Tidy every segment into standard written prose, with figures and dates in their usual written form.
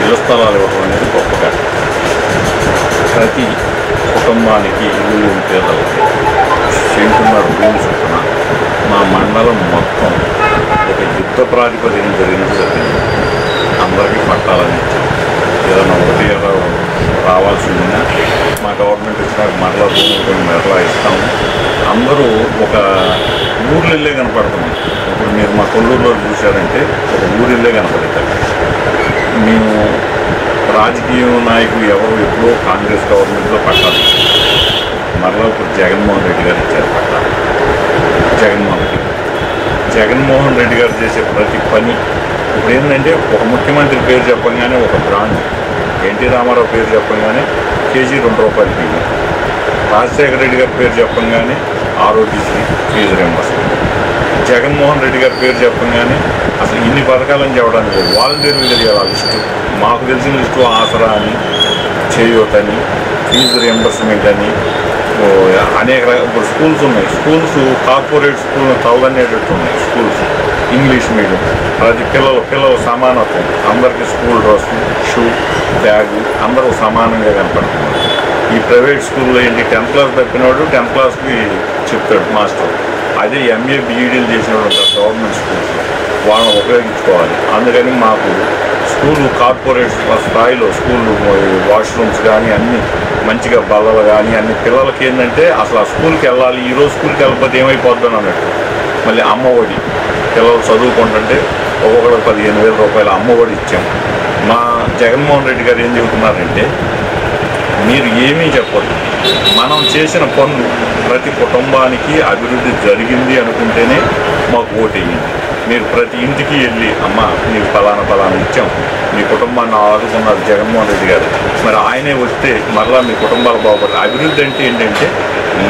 ఇళ్ల స్థలాలు ఇవ్వడం అనేది గొప్ప ఘట్టం. ప్రతి కుటుంబానికి ఇల్లు పేదలకి సెంటున్నర భూమి చొప్పున మా మండలం మొత్తం ఒక యుద్ధ ప్రాతిపదికన జరిగింది. అందరికీ పట్టాలని ఇచ్చాం. ఏదైనా ఒకటి రావాల్సి ఉందా మా గవర్నమెంట్ ఇచ్చినాక మరలా భూమి మరలా ఇస్తాము. అందరూ ఒక ఊర్లిల్లే కనపడుతున్నాం. ఇప్పుడు మీరు మా కొల్లూరులో చూశారంటే ఒక ఊరిల్లే కనపడతారు. మేము రాజకీయ నాయకులు ఎవరు ఎప్పుడో కాంగ్రెస్ గవర్నమెంట్లో పట్టాలి, మరలా ఇప్పుడు జగన్మోహన్ రెడ్డి గారు ఇచ్చారు పట్టాలి. జగన్మోహన్ రెడ్డి గారు చేసే ప్రతి పని ఇప్పుడు ఏంటంటే ఒక ముఖ్యమంత్రి పేరు చెప్పగానే ఒక బ్రాండ్, ఎన్టీ రామారావు పేరు చెప్పగానే కేజీ ₹2 బియ్యం, రాజశేఖర రెడ్డి గారి పేరు చెప్పగానే ఆరోగ్యశ్రీ ఫీజు రింబర్స్మెంట్, జగన్మోహన్ రెడ్డి గారి పేరు చెప్పగానే అసలు ఇన్ని పథకాలని చెప్పడానికి వాలంటీర్లు తెలియాలి. ఆ లిస్టు మాకు తెలిసిన లిస్టు ఆసరా అని, చేయూతని, ఫీజు రింబర్స్మెంట్ అని అనేక ఇప్పుడు స్కూల్స్ ఉన్నాయి. స్కూల్స్ కార్పొరేట్ స్కూల్ తలదనేటట్టు ఉన్నాయి. స్కూల్స్ ఇంగ్లీష్ మీడియం ప్రతి పిల్లల సమానత్వం, అందరికీ స్కూల్ డ్రెస్, షూ, బ్యాగు అందరూ సమానంగా కనపడుతున్నారు. ఈ ప్రైవేట్ స్కూల్లో ఏంటి 10th క్లాస్ తప్పినవాడు 10th క్లాస్కి చెప్తాడు మాస్టర్. అదే ఎంఏ బీఈడీలు చేసినవాడు గవర్నమెంట్ స్కూల్స్లో వాళ్ళని ఉపయోగించుకోవాలి. అందుకని మాకు స్కూలు కార్పొరేట్ స్థాయిలో స్కూళ్ళు వాష్రూమ్స్ కానీ అన్నీ మంచిగా బల్లలు కానీ అన్ని పిల్లలకి ఏంటంటే అసలు ఆ స్కూల్కి వెళ్ళాలి, ఈరోజు స్కూల్కి వెళ్ళకపోతే ఏమైపోద్దని అన్నట్టు. మళ్ళీ అమ్మఒడి పిల్లలు చదువుకుంటుంటే ఒక్కొక్కరు ₹15,000 అమ్మఒడి ఇచ్చాం. మా జగన్మోహన్ రెడ్డి గారు ఏం చెబుతున్నారంటే మీరు ఏమీ చెప్పొద్దు, మనం చేసిన పనులు ప్రతి కుటుంబానికి అభివృద్ధి జరిగింది అనుకుంటేనే మాకు ఓటేయండి. మీరు ప్రతి ఇంటికి వెళ్ళి అమ్మ నీకు ఫలానా ఇచ్చాం, మీ కుటుంబాన్ని ఆదుకున్నారు జగన్మోహన్ రెడ్డి గారు, మరి ఆయనే వస్తే మరలా మీ కుటుంబాలు బాగుపడతాయి. అభివృద్ధి అంటే ఏంటంటే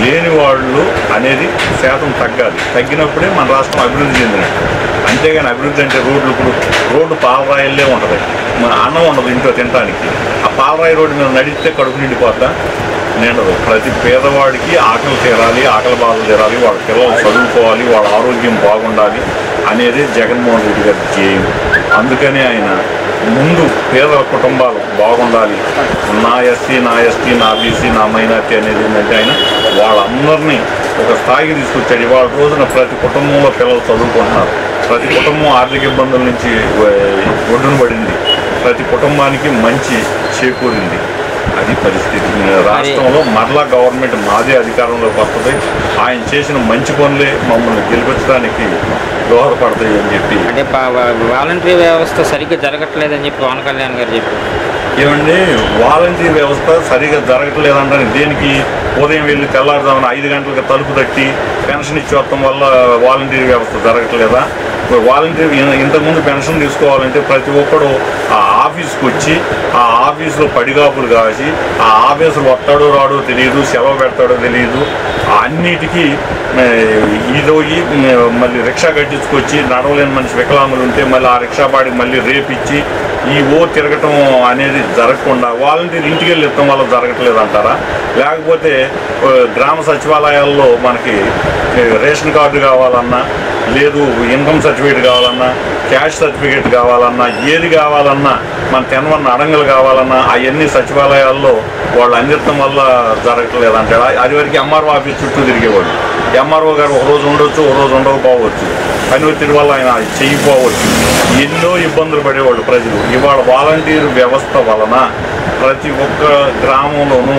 లేని వాళ్ళు అనేది శాతం తగ్గాలి, తగ్గినప్పుడే మన రాష్ట్రం అభివృద్ధి చెందినట్టు. అంతేగాని అభివృద్ధి అంటే రోడ్లు, ఇప్పుడు రోడ్డు పాలరాయిల్లే ఉంటుంది, మన అన్నం ఉండదు ఇంట్లో తినడానికి. ఆ పాలరాయి రోడ్డు మీద నడిస్తే కడుపు నిండిపోతా నిండదు. ప్రతి పేదవాడికి ఆకలి తీరాలి, ఆకలి బాధలు తీరాలి, వాళ్ళ పిల్లలు చదువుకోవాలి, వాళ్ళ ఆరోగ్యం బాగుండాలి అనేది జగన్మోహన్ రెడ్డి గారి ధ్యేయం. అందుకనే ఆయన ముందు పేదల కుటుంబాలు బాగుండాలి, నా ఎస్సీ నా బీసీ నా మైనార్టీ అనేది ఏంటంటే ఆయన వాళ్ళందరినీ ఒక స్థాయికి తీసుకొచ్చాడు. ఇవాళ రోజున ప్రతి కుటుంబంలో పిల్లలు చదువుకుంటున్నారు, ప్రతి కుటుంబం ఆర్థిక ఇబ్బందుల నుంచి ఒడ్డున పడింది, ప్రతి కుటుంబానికి మంచి చేకూరింది. అది పరిస్థితి. రాష్ట్రంలో మరలా గవర్నమెంట్ మాదే అధికారంలోకి వస్తుంది, ఆయన చేసిన మంచి పనులే మమ్మల్ని గెలిపించడానికి దోహదపడతాయి అని చెప్పి. అంటే వాలంటరీ వ్యవస్థ సరిగ్గా జరగట్లేదని చెప్పి పవన్ కళ్యాణ్ గారు చెప్పి ఏమండి వాలంటీర్ వ్యవస్థ సరిగా జరగట్లేదంటే దేనికి? ఉదయం వెళ్ళి తెల్లారుదామని 5 గంటలకు తలుపు తట్టి పెన్షన్ ఇచ్చి వస్తాం వల్ల వాలంటీర్ వ్యవస్థ జరగట్లేదా? వాలంటీర్ ఇంతకుముందు పెన్షన్ తీసుకోవాలంటే ప్రతి ఒక్కడు ఆ ఆఫీస్కి వచ్చి ఆ ఆఫీసులో పడిగాపులు కాసి ఆ ఆఫీసులో వస్తాడో రాడో తెలియదు, సెలవు పెడతాడో తెలియదు, అన్నిటికీ ఈరోజు మళ్ళీ రిక్షా కట్టించుకొచ్చి నడవలేని మనిషి వికలాంగులు ఉంటే మళ్ళీ ఆ రిక్షా బాడికి మళ్ళీ రేపిచ్చి ఈ తిరగటం అనేది జరగకుండా వాలంటీర్ ఇంటికి వెళ్ళి ఇస్తాం వల్ల జరగట్లేదు అంటారా? లేకపోతే గ్రామ సచివాలయాల్లో మనకి రేషన్ కార్డు కావాలన్నా, లేదు ఇన్కమ్ సర్టిఫికేట్ కావాలన్నా, క్యాష్ సర్టిఫికేట్ కావాలన్నా, ఏది కావాలన్నా, మన 10(1) అడంగలు కావాలన్నా అవన్నీ సచివాలయాల్లో వాళ్ళు అందించడం వల్ల జరగట్లేదు అంటారా? అది వరకు ఎంఆర్ఓ ఆఫీస్ చుట్టూ తిరిగేవాళ్ళు. ఎంఆర్ఓ గారు ఒకరోజు ఉండొచ్చు, ఒకరోజు ఉండకపోవచ్చు, పని ఒత్తిడి వల్ల ఆయన చేయకపోవచ్చు, ఎన్నో ఇబ్బందులు పడేవాళ్ళు ప్రజలు. ఇవాళ వాలంటీర్ వ్యవస్థ వలన ప్రతి ఒక్క గ్రామంలోనూ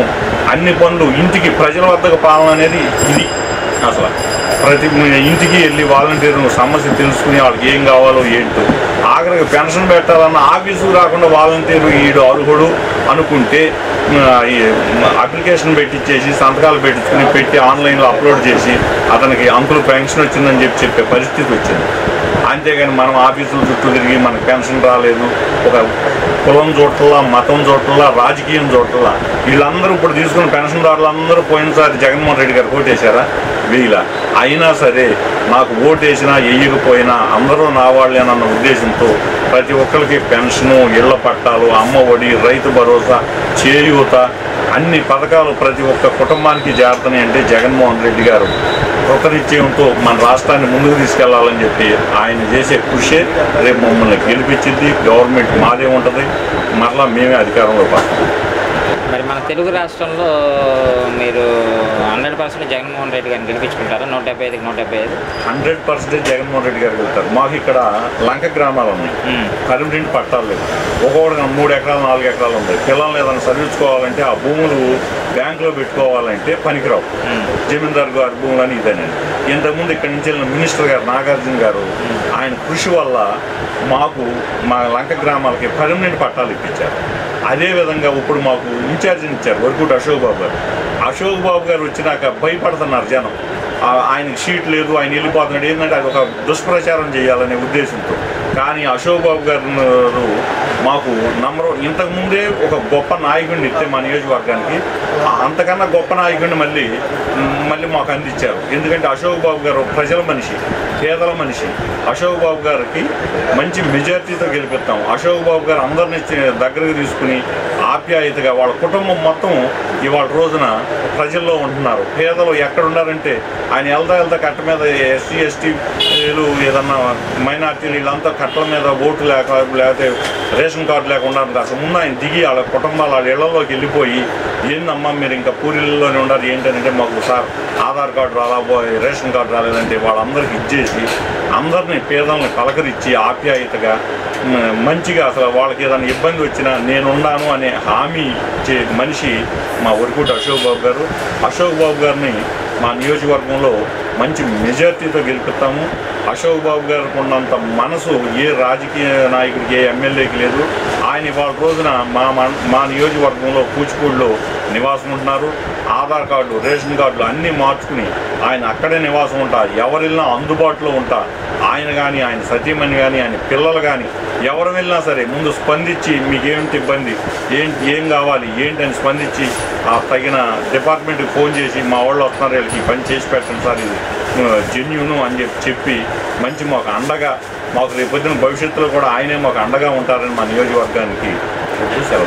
అన్ని పనులు ఇంటికి ప్రజల వద్దకు పాలన అనేది ఇది. అసలు ప్రతి ఇంటికి వెళ్ళి వాలంటీర్ సమస్య తెలుసుకుని వాళ్ళకి ఏం కావాలో ఏంటో, ఆఖరికి పెన్షన్ పెట్టాలన్న ఆఫీసుకు రాకుండా వాలంటీర్ ఈడు అర్హుడు అనుకుంటే అప్లికేషన్ పెట్టించేసి సంతకాలు పెట్టి ఆన్లైన్లో అప్లోడ్ చేసి అతనికి అంకులు పెన్షన్ వచ్చిందని చెప్పే పరిస్థితి వచ్చింది. అంతేగాని మనం ఆఫీసుల చుట్టూ తిరిగి మనకు పెన్షన్ రాలేదు, ఒక కులం చూడటల్లా, మతం చూడటల్లా, రాజకీయం చూడటల్లా, వీళ్ళందరూ ఇప్పుడు తీసుకున్న పెన్షన్దారులందరూ పోయినసారి జగన్మోహన్ రెడ్డి గారు ఓటేశారా? వేయలా. అయినా సరే నాకు ఓటేసినా వేయకపోయినా అందరూ నా వాళ్ళేనన్న ఉద్దేశంతో ప్రతి ఒక్కరికి పెన్షను, ఇళ్ల పట్టాలు, అమ్మఒడి, రైతు భరోసా, చేయూత అన్ని పథకాలు ప్రతి ఒక్క కుటుంబానికి చేరుతున్నాయి. అంటే జగన్మోహన్ రెడ్డి గారు కృతనిశ్చయంతో మన రాష్ట్రాన్ని ముందుకు తీసుకెళ్లాలని చెప్పి ఆయన చేసే కృషి రేపు మమ్మల్ని గెలిపించింది. గవర్నమెంట్ మాదే ఉంటుంది, మరలా మేమే అధికారంలో పడతాం. మరి మన తెలుగు రాష్ట్రంలో మీరు 100% జగన్మోహన్ రెడ్డి గారిని గెలిపించుకుంటారా? 175కి 175 100% జగన్మోహన్ రెడ్డి గారు వెళ్తారు. మాకు ఇక్కడ లంక గ్రామాలు ఉన్నాయి, పర్మనెంట్ పట్టాలు లేవు. ఒక్కొక్కటి 3 ఎకరాలు 4 ఎకరాలు ఉన్నాయి. పిల్లల్ని ఏదైనా చదివించుకోవాలంటే ఆ భూములు బ్యాంకులో పెట్టుకోవాలంటే పనికిరావు. జమీందారు గారి భూములని ఇదేనండి. ఇంతకుముందు ఇక్కడ నుంచి వెళ్ళిన మినిస్టర్ గారు నాగార్జున గారు ఆయన కృషి వల్ల మాకు మా లంక గ్రామాలకి పర్మనెంట్ పట్టాలు ఇప్పించారు. అదేవిధంగా ఇప్పుడు మాకు ఇన్ఛార్జిని ఇచ్చారు వరకుటి అశోక్ బాబు గారు. అశోక్ బాబు గారు వచ్చినాక భయపడుతున్నారు జనం. ఆయనకి షీట్ లేదు, ఆయన వెళ్ళిపోతున్నాడు. ఏంటంటే అది ఒక దుష్ప్రచారం చేయాలనే ఉద్దేశంతో. కానీ అశోక్ బాబు గారు మాకు ఇంతకుముందే ఒక గొప్ప నాయకుడిని ఇస్తే మా నియోజకవర్గానికి అంతకన్నా గొప్ప నాయకుడిని మళ్ళీ మాకు అందించారు. ఎందుకంటే అశోక్ బాబు గారు ప్రజల మనిషి, పేదల మనిషి. అశోక్ బాబు గారికి మంచి మెజార్టీతో గెలిపిస్తాం. అశోక్ బాబు గారు అందరినీ దగ్గరకు తీసుకుని ఆప్యాయతగా వాళ్ళ కుటుంబం మొత్తం ఇవాళ రోజున ప్రజల్లో ఉంటున్నారు. పేదలు ఎక్కడున్నారంటే ఆయన వెళ్తా కట్ట మీద ఎస్సీ ఎస్టీలు ఏదన్నా మైనార్టీలు వీళ్ళంతా కట్టల మీద ఓటు లేకపోతే రేషన్ కార్డు లేకుండా అసలు ముందు ఆయన దిగి వాళ్ళ కుటుంబాలు వాళ్ళ ఇళ్లలోకి వెళ్ళిపోయి ఏందమ్మా మీరు ఇంకా పూరిల్లోనే ఉన్నారు ఏంటంటే మాకు sir Aadhaar card ration card రాలేదంటే వాళ్ళందరికీ ఇచ్చేసి అందరినీ పేదలను పలకరించి ఆప్యాయతగా మంచిగా అసలు వాళ్ళకి ఏదైనా ఇబ్బంది వచ్చినా నేనున్నాను అనే హామీ ఇచ్చే మనిషి మా వరకుటి అశోక్ బాబు గారు. అశోక్ బాబు గారిని మా నియోజకవర్గంలో మంచి మెజార్టీతో గెలుపుతాము. అశోక్ బాబు గారికి ఉన్నంత మనసు ఏ రాజకీయ నాయకుడికి ఏ ఎమ్మెల్యేకి లేదు. ఆయన ఇవాళ రోజున మా నియోజకవర్గంలో కూచిపూడిలో నివాసం ఉంటున్నారు. ఆధార్ కార్డు రేషన్ కార్డులు అన్నీ మార్చుకుని ఆయన అక్కడే నివాసం ఉంటారు. ఎవరెళ్ళినా అందుబాటులో ఉంటారు. ఆయన కానీ ఆయన సతీమణి కానీ ఆయన పిల్లలు కానీ ఎవరు వెళ్ళినా సరే ముందు స్పందించి మీకేమిటి ఇబ్బంది ఏం కావాలి ఏంటని స్పందించి ఆ తగిన డిపార్ట్మెంట్కి ఫోన్ చేసి మా వాళ్ళు వస్తున్నారు వీళ్ళకి పని చేసి పెట్టండి సార్ ఇది జెన్యూను అని చెప్పి మంచి మాకు అండగా మాకు రేపొద్దున భవిష్యత్తులో కూడా ఆయనే మాకు అండగా ఉంటారని మా నియోజకవర్గానికి సెలవు.